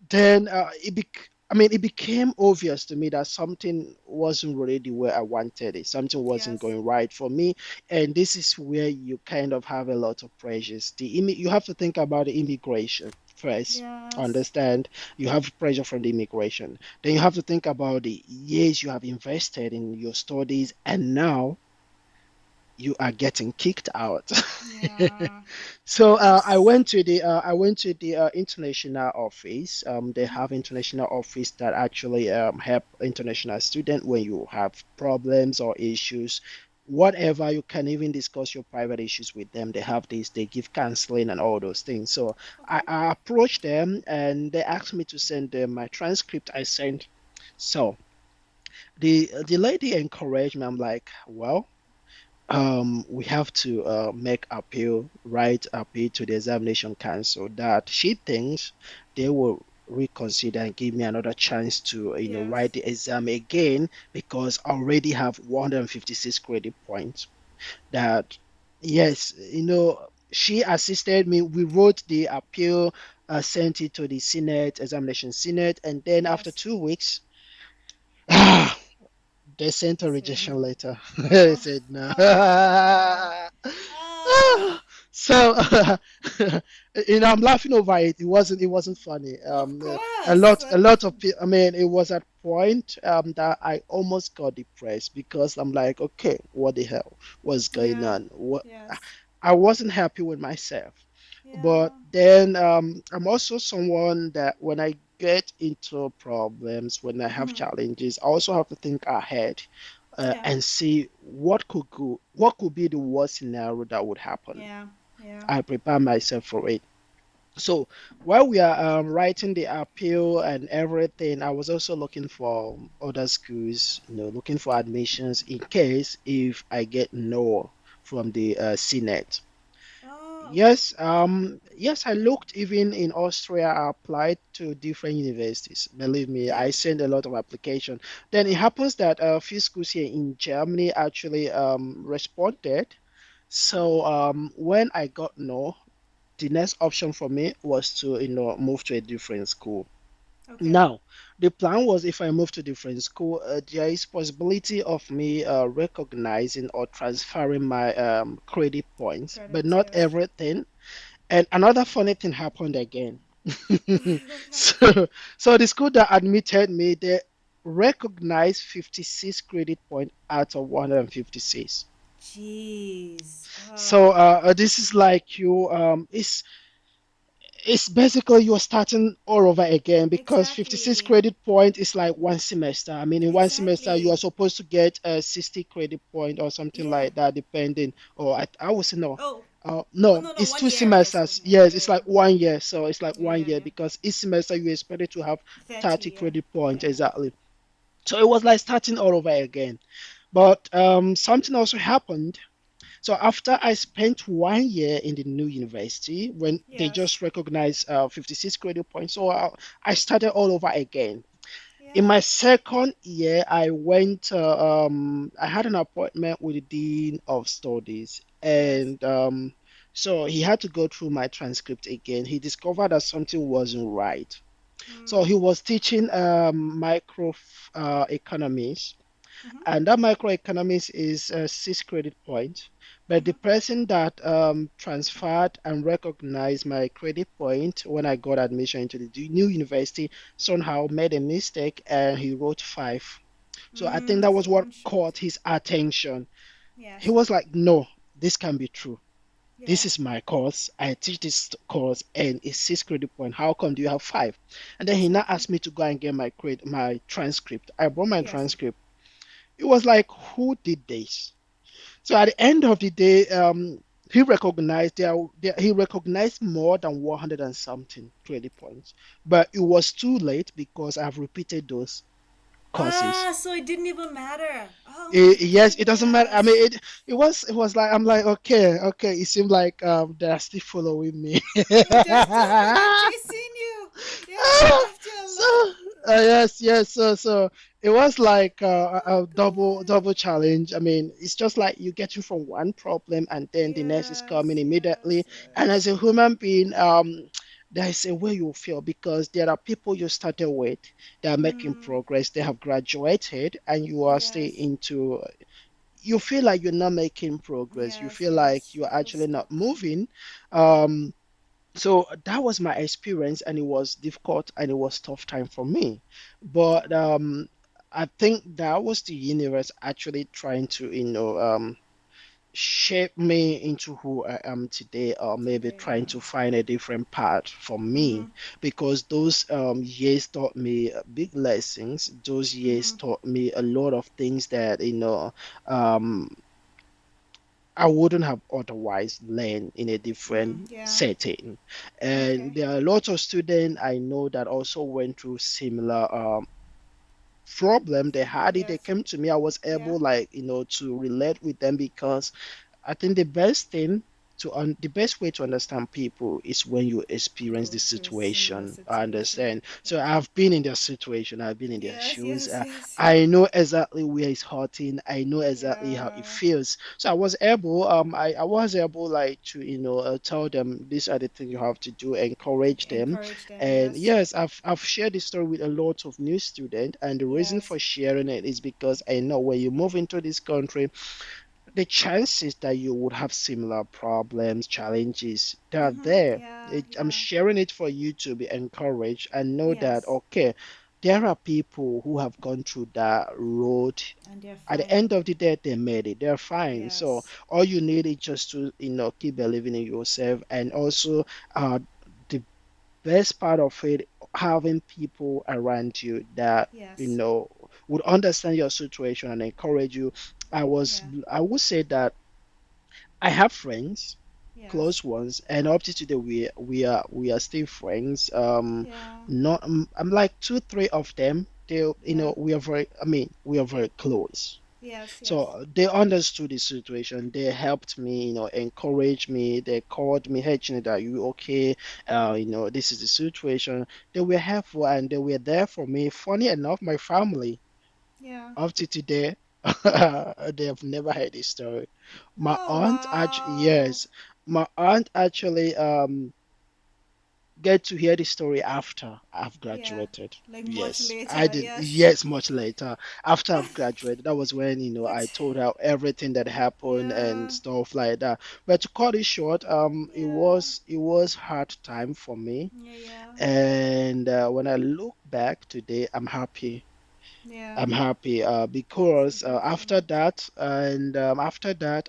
then it became obvious to me that something wasn't really the way I wanted it. Something wasn't Yes. going right for me, and this is where you kind of have a lot of pressures. You have to think about the immigration first. Yes. Understand? You have pressure from the immigration. Then you have to think about the years you have invested in your studies, and now you are getting kicked out. Yeah. So Yes. I went to the international office. They Mm-hmm. have international office that actually help international student when you have problems or issues, whatever. You can even discuss your private issues with them. They have this. They give counseling and all those things. So Okay. I approached them and they asked me to send them my transcript. I sent. So the lady encouraged me. I'm like, well, we have to make appeal, write appeal to the examination council that she thinks they will reconsider and give me another chance to, Yes. write the exam again because I already have 156 credit points. That, yes, she assisted me. We wrote the appeal, sent it to the Senate, examination Senate, and then after Yes. 2 weeks, they sent They a said no. rejection letter. They Oh. said no. Oh. Oh. So, I'm laughing over it. It wasn't funny. Of A course. lot, But a lot of people. I mean, it was at point that I almost got depressed because I'm like, okay, what the hell? What's going yeah. on? Yes. I wasn't happy with myself. But Yeah. then I'm also someone that when I get into problems, when I have Mm-hmm. challenges, I also have to think ahead Yeah. and see what could be the worst scenario that would happen. Yeah. Yeah. I prepare myself for it. So while we are writing the appeal and everything, I was also looking for other schools, looking for admissions in case if I get no from the Senate. Oh. Okay. Yes, I looked even in Austria. I applied to different universities. Believe me, Yeah. I sent a lot of application. Then it happens that a few schools here in Germany actually responded. So when I got no, the next option for me was to move to a different school. Okay. Now, the plan was if I move to different school, there is possibility of me recognizing or transferring my credit points, but Credits. not Yes. everything. And another funny thing happened again. So, so the school that admitted me, they recognized 56 credit point out of 156. Jeez. So Oh. this is like it's basically you're starting all over again because 56 Exactly. credit point is like one semester. I mean, in one semester, you are Exactly. supposed to get a 60 credit point or something Yeah. like that, depending. Or I would say no. Oh. Oh No, no, no, it's one two year, I guess. semesters. Wasn't it? Yes, Yeah, it's yeah. like 1 year. So it's like Yeah, one yeah, year yeah. because each semester you expected to have 30, 30 yeah. credit points Yeah. exactly. So it was like starting all over again. But something also happened. So after I spent 1 year in the new university, when they Yes. just recognized 56 credit points, so I started all over again. In Yeah. my second year, I had an appointment with the dean of studies, Yes. and so he had to go through my transcript again. He discovered that something wasn't right. So he Mm. was teaching micro economics, Mm-hmm. and that microeconomics is 6 credit points. But the Mm-hmm. person that transferred and recognized my credit point when I got admission into the new university somehow made a mistake and he wrote 5. So I think Mm. that So was what one short. caught his attention. He Yes. was like, no, this can be true. This Yeah. is my course. I teach this course and it's 6 credit point. How come do you have five? And then he now Exactly. asked me to go and get my transcript. I brought my Yes. transcript. It was like, who did this? So at the end of the day, he recognized he recognized more than 100 and something credit points, but it was too late because I've repeated those courses. Ah, so it didn't even matter. Oh my Yes, it doesn't matter. I goodness. mean, it was like I'm like okay. It seemed like they're still following me. Yeah, they're chasing you. They haven't Ah, left you so alone. yes, so it was like a double challenge. I mean, it's just like you getting from one problem and then the next is Yes, coming immediately. yes, And as yes. a human being, there is a way you feel because there are people you started with that are making Mm, progress. They have graduated, and you are still yes, into. You feel like you're not making progress. You yes, feel like yes. you're You feel actually not stuck. moving. Yeah, Um, so that was my experience, and it was difficult and it was tough time for me. But yeah. I think that was the universe actually trying to, shape me into who I am today, or maybe Today, trying to yes. find a different path for Mm-hmm, me, because those years taught me big lessons. Those years mm-hmm, taught me a lot of things that, um, I wouldn't have otherwise learned in a mm, different yeah. setting. And Okay. there are lots of students I know that also went through similar problem. They had it, they Yes. came to me. I was Yeah. able, like, to relate with them because I think the best way to understand people is when you experience Go the through a similar situation. I situation. understand. So Yes. I've been in their situation. I've been in their Yes, shoes. yes, yes. I know exactly where it's hurting. I know exactly how it Yeah. feels. So I was able, like, to, tell them these are the things you have to do, encourage them. Encourage them. And Yes. yes, I've shared this story with a lot of new students, and the reason Yes. for sharing it is because I know when you move into this country, the chances that you would have similar problems, challenges, they're Mm-hmm. there. Yeah, I'm yeah. sharing it for you to be encouraged and know that, Yes. okay, there are people who have gone through that road. And they're At the fine. end of the day, they made it. They're fine. So Yes. all you need is just to, keep believing in yourself, and also the best part of it, having people around you that, Yes. would understand your situation and encourage you. Yeah. I would say that I have friends, Yes. close ones, and up to today we are still friends. Yeah. Not I'm like two, three of them. Yeah. We are very close. Yes, So yes. they understood the situation. They helped me, encouraged me. They called me, "Hey, Chinedu, are you okay? This is the situation." They were helpful and they were there for me. Funny enough, my family, Yeah. up to today, they have never heard this story. Oh, wow. My aunt actually get to hear the story after I've Yeah. graduated. Like much Yes, I later. did. Yes. Yes, much later. After I've graduated, that was when, I But told her everything that happened and yeah. stuff like that. But to cut it short, Yeah. it was hard time for me. Yeah, yeah. And when I look back today, I'm happy. Yeah. I'm happy That's a because beautiful note. after that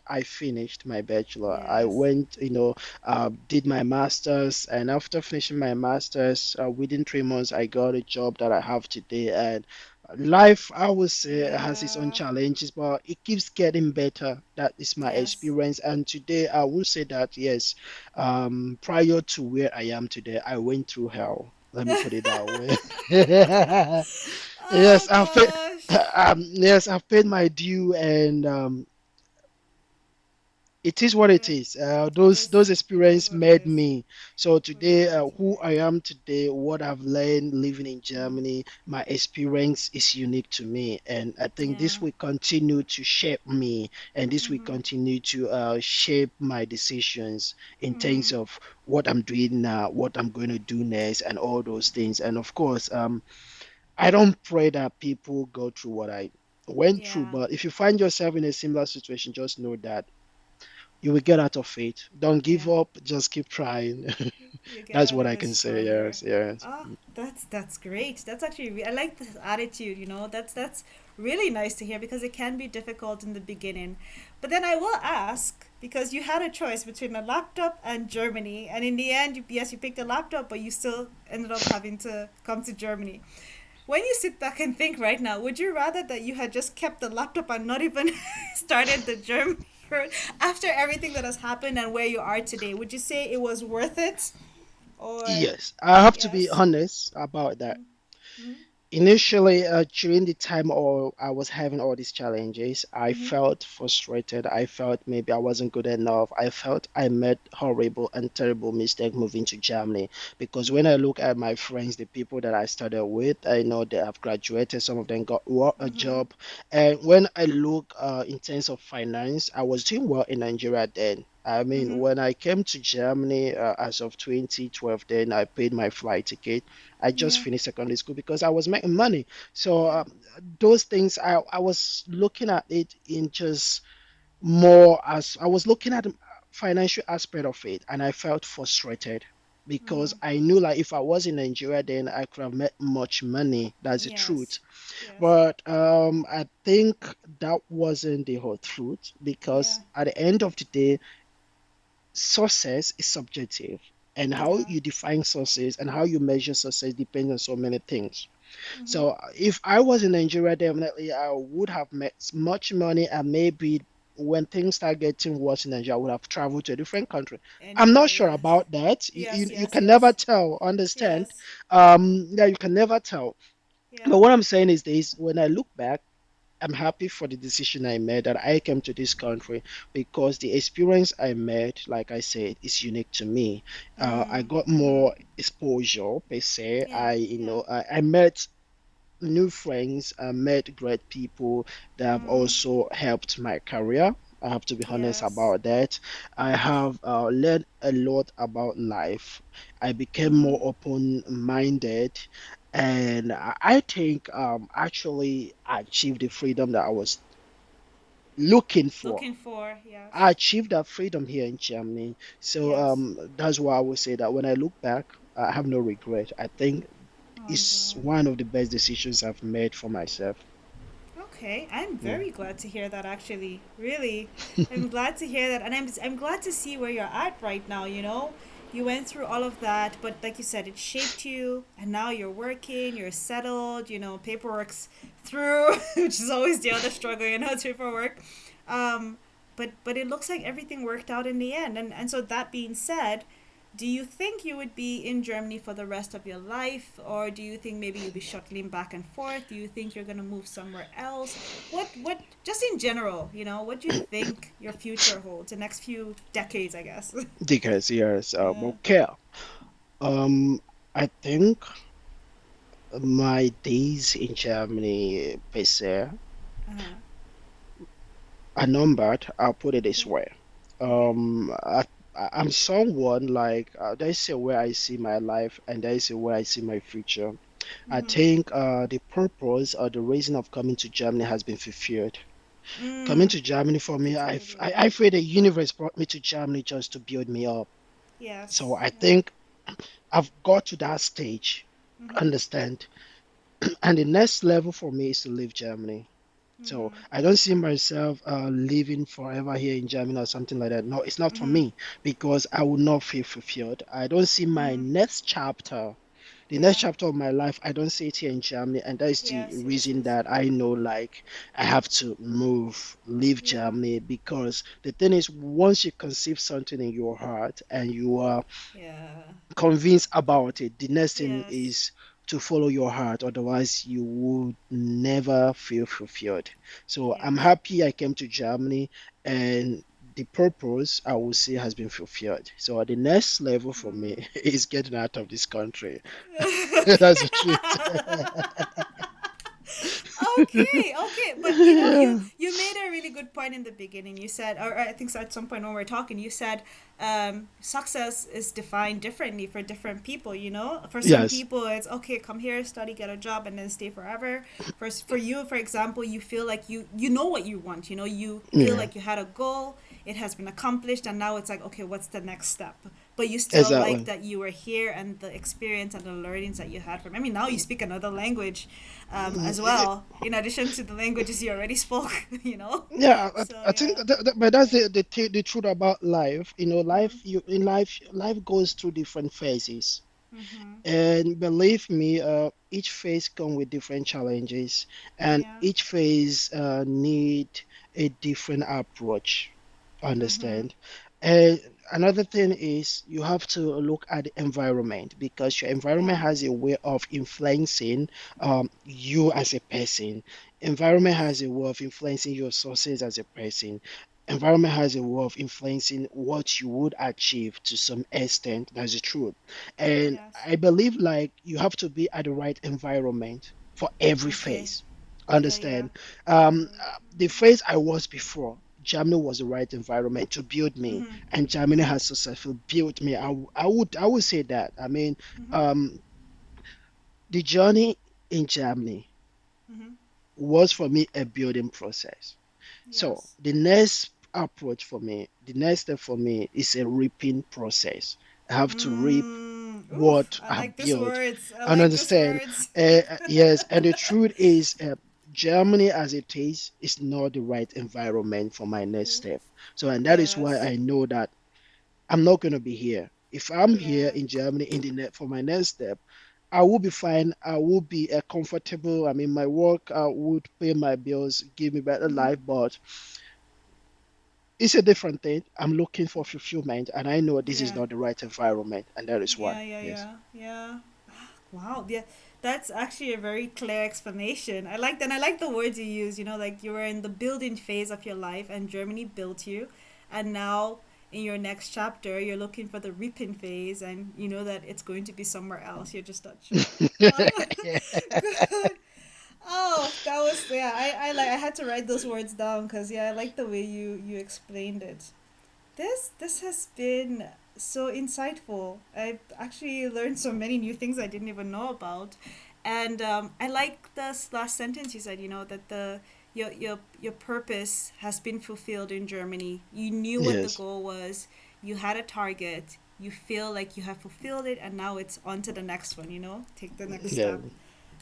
I finished my bachelor. I Yes. went, did my master's, and after finishing my master's, within 3 months I got a job that I have today. And life, I would say, has its own Yeah. challenges, but it keeps getting better. That is my Yes. experience, and today I will say that yes, prior to where I am today, I went through hell. Let me put it that way. Oh Yes, I've paid. gosh. Yes, I've paid my due, and it is what it Yeah. is. It Those is. It is experience what it made is. me. So We will today, make you who I right. am today, what I've learned living in Mm. Germany, my experience is unique to me, and I think this Yeah. will continue to shape me, and this will Mhm. continue to shape my decisions in terms Mhm. of what I'm doing now, what I'm going to do next, and all those things. And of course, I don't pray that people go through what I went through, Yeah. but if you find yourself in a similar situation, just know that you will get out of it. Don't give Yeah. up, just keep trying. You get That's out what of I it can say. stronger. Yes, yes. Oh, that's great. That's actually I like this attitude. You know, that's really nice to hear because it can be difficult in the beginning. But then I will ask, because you had a choice between a laptop and Germany, and in the end, yes, you picked a laptop, but you still ended up having to come to Germany. When you sit back and think right now, would you rather that you had just kept the laptop and not even started the German after everything that has happened and where you are today? Would you say it was worth it? Or, Yes, I have to be yes? honest about that. Mm-hmm. Initially, during the time I was having all these challenges, I Mm-hmm. felt frustrated. I felt maybe I wasn't good enough. I felt I made horrible and terrible mistake moving to Germany because when I look at my friends, the people that I studied with, I know they have graduated. Some of them got work, a Mm-hmm. job, and when I look in terms of finance, I was doing well in Nigeria then. I mean, Mm-hmm. when I came to Germany as of 2012, then I paid my flight ticket. I just Yeah. finished secondary school because I was making money. So Yeah. those things, I was looking at it in just more as I was looking at the financial aspect of it, and I felt frustrated because Mm. I knew like if I was in Nigeria, then I could have made much money. That's the truth. Yes. Yes. But I think that wasn't the whole truth Yeah. because at the end of the day, success is subjective. And how Yeah. you define success and how you measure success depends on so many things. Mm-hmm. So if I was in Nigeria, definitely I would have made much money and maybe when things start getting worse in Nigeria, I would have traveled to a different country. I'm not Anywhere, sure yes. about that. You, Yes, you, you yes, can never yes. tell, understand? Yes. Yeah, you can never tell. Yeah. But what I'm saying is this, when I look back, I'm happy for the decision I made that I came to this country because the experience I made, like I said, is unique to me. I Mm. got Mm-hmm. more exposure per se. Yeah. Yeah. I met new friends, I met great people that have Mm. also helped my career. I have to be honest Yes. about that. I have learned a lot about life. I became Mm-hmm. more open-minded, and I think actually I achieved the freedom that I was looking for. Looking for, yes. I achieved that freedom here in Germany. So Yes. that's why I would say that when I look back, I have no regret. I think Oh, it's God. one of the best decisions I've made for myself. Okay, I'm Yeah. very glad to hear that actually. Really. I'm glad to hear that and I'm glad to see where you're at right now, you know? You went through all of that, but like you said, it shaped you and now you're working, you're settled, you know, paperwork's through, which is always the other struggle, you know, it's paperwork. Um but it looks like everything worked out in the end. And so that being said, do you think you would be in Germany for the rest of your life, or do you think maybe you'll be shuttling back and forth? Do you think you're gonna move somewhere else? What? Just in general, you know, what do you think your future holds? The next few decades, I guess. Because yes, Yeah. okay. Um, I think my days in Germany, per se, Uh huh. are numbered. I'll put it this Okay. way. Okay. I'm someone like there's a way I see my life and there's a way I see my future. I Mhm. think the purpose or the reason of coming to Germany has been fulfilled. Coming Mm. to Germany for me, Good to hear, dear. I feel the universe brought me to Germany just to build me up. So Yes. I Yeah. think I've got to that stage, Mhm. understand? And the next level for me is to leave Germany. So Mhm. I don't see myself living forever here in Germany or something like that. No, it's not for Mhm. me because I will not feel fulfilled. I don't see my Mhm. next chapter, the next Yeah. chapter of my life. I don't see it here in Germany, and that is the Yes. Yes. reason Yes. that I know like I have to move, leave Yeah. Germany because the thing is, once you conceive something in your heart and you are Yeah. convinced about it, the next thing Yes. is to follow your heart. Otherwise, you would never feel fulfilled. So I'm Yes. happy I came to Germany and the purpose I will say has been fulfilled. So the next level for Mm. me is getting out of this country. That's the Okay. truth. Okay, okay, but you know, Yeah. you made a really good point in the beginning. You said, or I think so at some point when we were talking, you said success is defined differently for different people. You know, for some Yes. people, it's okay, come here, study, get a job, and then stay forever. For you, for example, you feel like you know what you want. You know, you feel Yeah. like you had a goal, it has been accomplished, and now it's like, okay, what's the next step? but you still like Exactly. that you were here and the experience and the learnings that you had from. I mean, now you speak another language, as well, in addition to the languages you already spoke. You know, Yeah, so I think yeah. but that's Yeah. the truth about life. You know, Mm-hmm. life goes through different phases. Mm-hmm. And believe me, each phase come with different challenges, and Yeah. each phase need a different approach. Mm-hmm. Understand? And another thing is you have to look at the environment because your environment Yeah. has a way of influencing you as a person. Environment Yes. has a way of influencing your sources as a person. Environment has a way of influencing what you would achieve to some extent. That's the truth. And Yes. I believe like you have to be at the right environment for every Okay. phase. Yeah. Yeah. Understand? The phase I was before, Germany was the right environment to build me, Mm-hmm. and Germany Mm-hmm. has successfully built me. I would say that. I mean, Mm-hmm. um, the journey in Germany Mm-hmm. was for me a building process. So Yes. the next approach for me, the next step for me is a reaping process. I have to reap Oof. what I I've like this built words. I and like this understand. words. Yes, and the truth is, Germany as it is not the right environment for my next step. So, and that is why Yes. I know that I'm not going to be here. If I'm here Yeah. in Germany in the net for my next step, I will be fine. I will be comfortable. I mean, my work would pay my bills, give me better Mm-hmm. life, but it's a different thing. I'm looking for fulfillment, and I know this is Yeah. not the right environment, and that is Yeah. why. Yeah. Yes. Yeah. Yeah. Wow. Yeah. That's actually a very clear explanation. I like that. I like the words you use. You know, like you were in the building phase of your life, and Germany built you, and now in your next chapter, you're looking for the reaping phase, and you know that it's going to be somewhere else. You're just not sure. Oh, good. Oh, that was yeah. I like. I had to write those words down because yeah, I like the way you explained it. This has been so insightful. I've actually learned so many new things I didn't even know about, and I like this last sentence you said. You know that the your purpose has been fulfilled in Germany. You knew what the Yes. goal was. You had a target. You feel like you have fulfilled it, and now it's on to the next one. You know, take the next Yeah. step.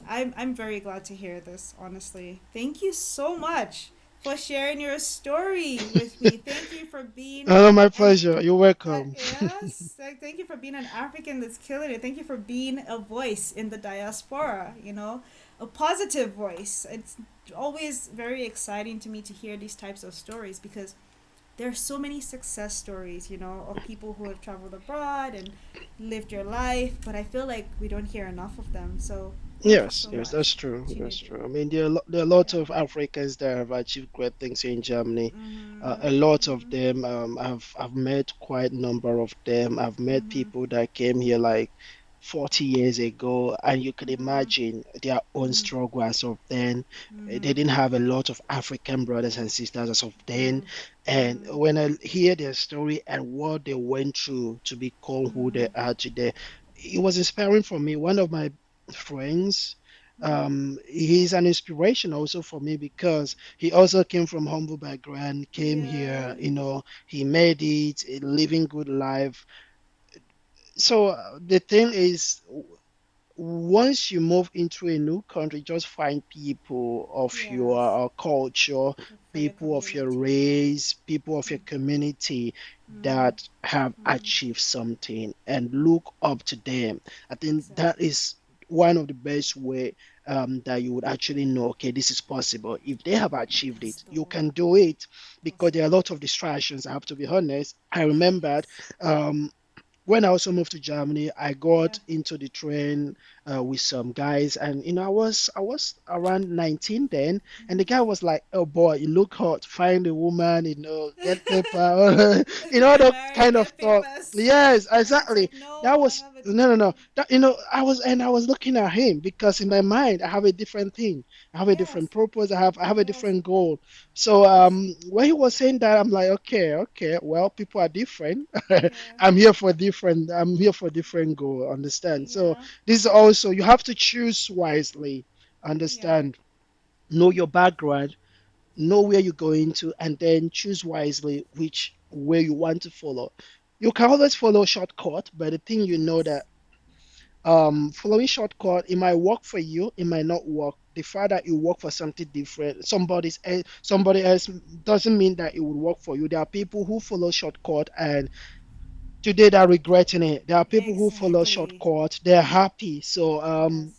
I'm very glad to hear this, honestly. Thank you so much for sharing your story with me. Thank you for being Oh, my an pleasure. You're welcome. yes, like, thank you for being an African that's killing it. Thank you for being a voice in the diaspora, you know, a positive voice. It's always very exciting to me to hear these types of stories because there are so many success stories, you know, of people who have traveled abroad and lived your life, but I feel like we don't hear enough of them. So thank you Yes, so yes, that's much, true. That's Chinedu. true. I mean, there are a lot Yeah. of Africans that have achieved great things here in Germany. Mhm. A lot of Mhm. them, I've met quite a number of them. I've met Mhm. people that came here like 40 years ago, and you could Mhm. imagine their own Mhm. struggle as of then. They Mhm. didn't have a lot of African brothers and sisters as of then. Mhm. And Mhm. when I hear their story and what they went through to become who they Mhm. are today, it was inspiring for me. One of my friends, Mhm. he's an inspiration also for me because he also came from humble background, came Yeah. here, he made it, living good life. So the thing is, once you move into a new country, just find people of your Yes. culture, For your people of your community, yeah. race, people of your community Mhm. that have Mhm. achieved something and look up to them. I think that Exactly. is one of the best way that you would actually know, okay, this is possible. If they have achieved That's it, the you one. can do it because there are a Awesome. lot of distractions. I have to be honest. I remembered Yes. um, when I also moved to Germany, I Yeah. got into the train with some guys, and I was around 19 then, and the guy was like, "Oh boy, you look hot. Find a woman, get paper, Get that married, kind of get talk." papers. Yes, And it's exactly. like, no, That I was have a no, no, no. different. That I was looking at him because in my mind I have a different thing. I have a different Yes. purpose. I have a Yes. different goal. So Yes. when he was saying that, I'm like, okay, okay. Well, people are different. Yeah. I'm here for different goal, understand? So Yeah. this is also you have to choose wisely, Yeah. understand, know your background, know where you're going to, and then choose wisely which way you want to follow. You can always follow shortcut, but the thing you know Yes. that following shortcut, it might work for you, it might not work. The fact that it work for something different, somebody else doesn't mean that it would work for you. There are people who follow shortcut and today they're regretting it. There are people who follow Exactly. shortcut, they're happy. So Yes.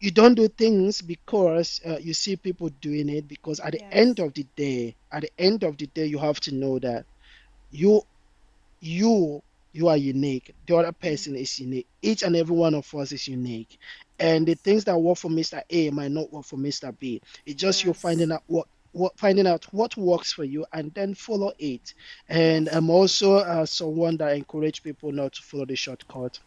you don't do things because you see people doing it. Because Yes. at the end of the day, you have to know that you you you are unique. The other Mm. person is unique. Each and every one of us is unique. And the Yes. things that work for Mr. A might not work for Mr. B. It's just you Yes. finding out what works for you and then follow it. And Yes. I'm also someone that encourage people not to follow the shortcut.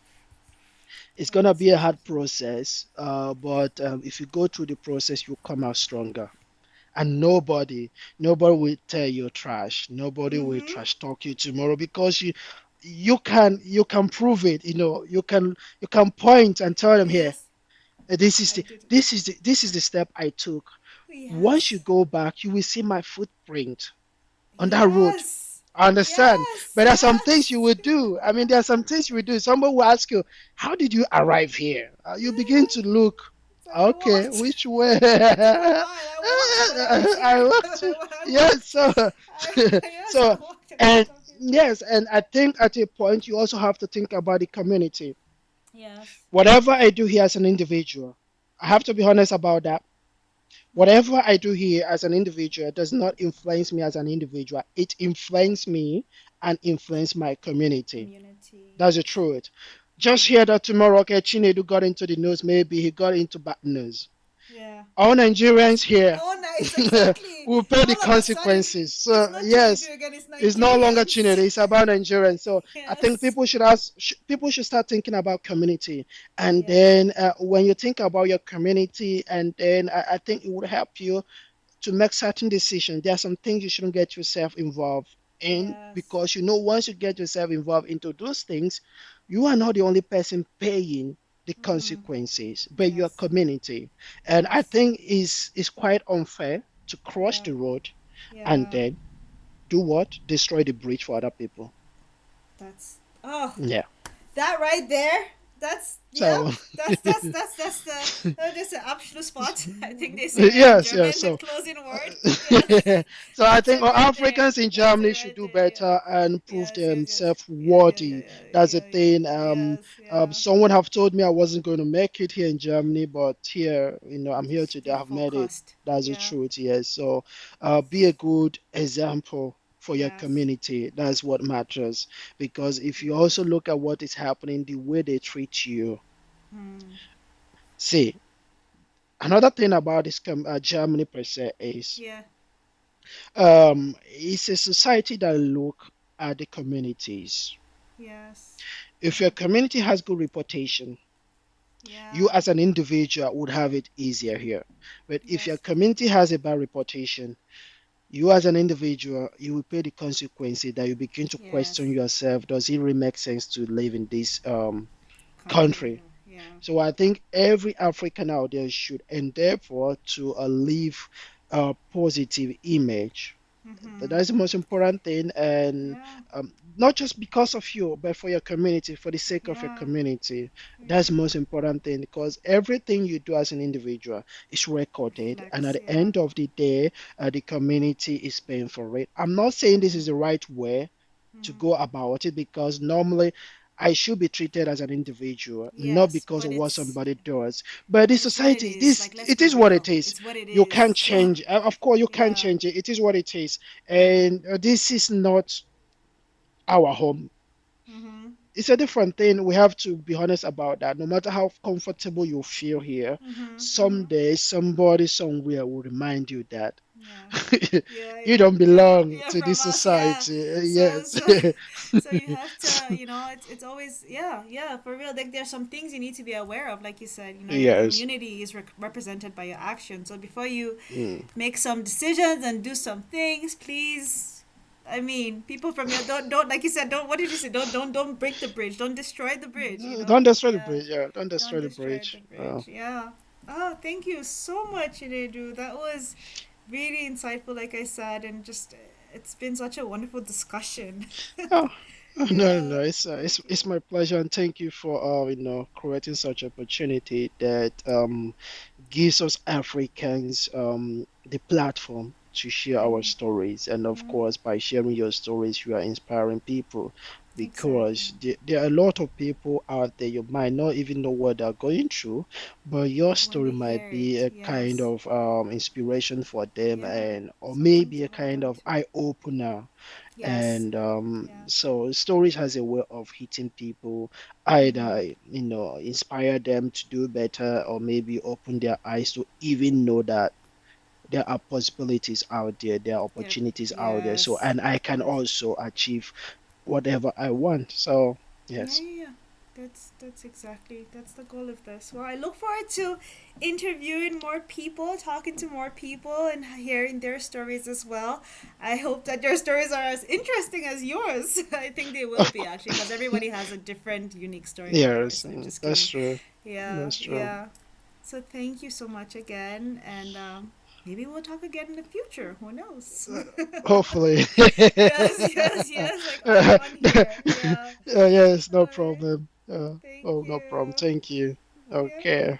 It's gonna Yes. be a hard process, but if you go through the process, you come out stronger. And nobody will tell you trash. Nobody will Mm-hmm. trash talk you tomorrow because you can prove it. You can point and tell them here. Yes. This is I did it. this is the step I took. Once you Yes. go back, you will see my footprint on that road. Yes. I understand. Yes. But there are some things you Yes. would do. I mean, there are some things you would do. Somebody will ask you, how did you arrive here? You begin to look, It's like I okay, walked. which way? I took a mile. I walked, but I was here. I walked. I Yes, walked. so, Yes, I so, walked and I and got here. yes, and I think at a point you also have to think about the community. Yes. Whatever I do here as an individual, I have to be honest about that. Mm. Whatever I do here as an individual does not influence me as an individual. It influences me and influence my community. Community. That's the Yes. truth. Just hear that tomorrow, okay, Chinedu got into the news, maybe he got into bad news. Yeah. All Nigerians here Oh, nice. Exactly. will pay the All of a sudden, consequences. it's So not yes, Chinedu again. It's it's no longer Nigerians. Chinese, it's about Nigerians. So I think Yes. people should start thinking about community. And Yes. then when you think about your community, and then I think it would help you to make certain decisions. There are some things you shouldn't get yourself involved in Yes. because once you get yourself involved into those things, you are not the only person paying the Mm-hmm. consequences, but your Yes. community. And I Yes. think is quite unfair to cross Yeah. the road and Yeah. then do what? Destroy the bridge for other people. That's oh, Yeah. that right there. That's So yep. That's the that's the absolute spot. I think they say right in yes, yes. German. The So closing word. Yes. so I That's think it all right there. Africans in That's it Germany should right do there. Yeah. better and prove Yes. Yes. Yes. themselves Yeah. Yeah. worthy. Yeah. That's the Yeah. Yeah. thing. Yes. Yeah. Someone have told me I wasn't going to make it here in Germany, but here, I'm here Just today. stay I've made it. focused. That's the Yeah. truth. Yes. So, be a good example for your Yes. community. That's what matters. Because if you also look at what is happening, the way they treat you, Hmm. see, another thing about this Germany per se is Yeah. it's a society that look at the communities. Yes. If your Yeah. community has good reputation, you Yeah. as an individual would have it easier here. But if your Yes. community has a bad reputation, you as an individual, you will pay the consequences that you begin to question Yes. yourself. Does it really make sense to live in this Country. country? Yeah. So I think every African out there should endeavor to leave a positive image. Mm-hmm. That's the most important thing, and Yeah. not just because of you, but for your community, for the sake of your Yeah. community. I That's the agree. most important thing because everything you do as an individual is recorded, and at Reflects. the Yeah. end of the day, the community is paying for it. I'm not saying this is the right way to Mm-hmm. go about it because normally I should be treated as an individual, not Yes, because but of what it's somebody does. But the but it's what it society, is. this Like, let's it be is what it real. is. It's what it You is. can't So, change. Of course, you can't yeah. change it. It is what it is, Yeah. and this is not our home. Mhm. It's a different thing. We have to be honest about that. No matter how comfortable you feel here, Mhm. Mhm. someday somebody somewhere will remind you that Yeah. Yeah, you yeah. don't You're from belong you're to from this us, yeah. society. So Yes. so so you have to, it's always yeah, yeah, for real. Like there's some things you need to be aware of, like you said, your Yes. community is represented by your actions. So before you Mm. make some decisions and do some things, please, I mean, people from your don't like you said, don't what did you say? Don't break the bridge. Don't destroy the bridge, Don't destroy the Yeah. bridge. Yeah, don't Don't destroy the destroy the bridge. bridge. Yeah. Oh, thank you so much, Chinedu. That was really insightful, like I said, and just it's been such a wonderful discussion. Oh, No, no, no. Yeah. It's Thank it's you. my pleasure, and thank you for creating such opportunity that gives us Africans the platform to share our Mm, stories. And of mm, course, by sharing your stories, you are inspiring people exactly. because there are a lot of people out there you might not even know what they're going through, but your But when story they might hear be it, a kind yes. of inspiration for them Yeah. and or Something maybe to a hold kind on of to. eye opener. Yes. And Yeah. so stories has a way of hitting people, Mm-hmm. either inspire them to do better or maybe open their eyes to even know that there are possibilities out there, there are Yep. opportunities out there. So, Yes. and I Of can course. also achieve whatever I want. So, Yeah, yes. yeah, yeah. That's exactly that's the goal of this. Well, I look forward to interviewing more people, talking to more people, and hearing their stories as well. I hope that your stories are as interesting as yours. I think they will Of be actually, because everybody has a different, unique story, of yes, course. I'm just that's kidding. true. Yeah, That's true. yeah. So thank you so much again, and maybe we'll talk again in the future. Who knows? Uh, Hopefully. Yes, yes, yes. Like on here. Yeah. Yes, All no right. problem. Thank Oh, no problem. you. Thank you. Yep. Okay.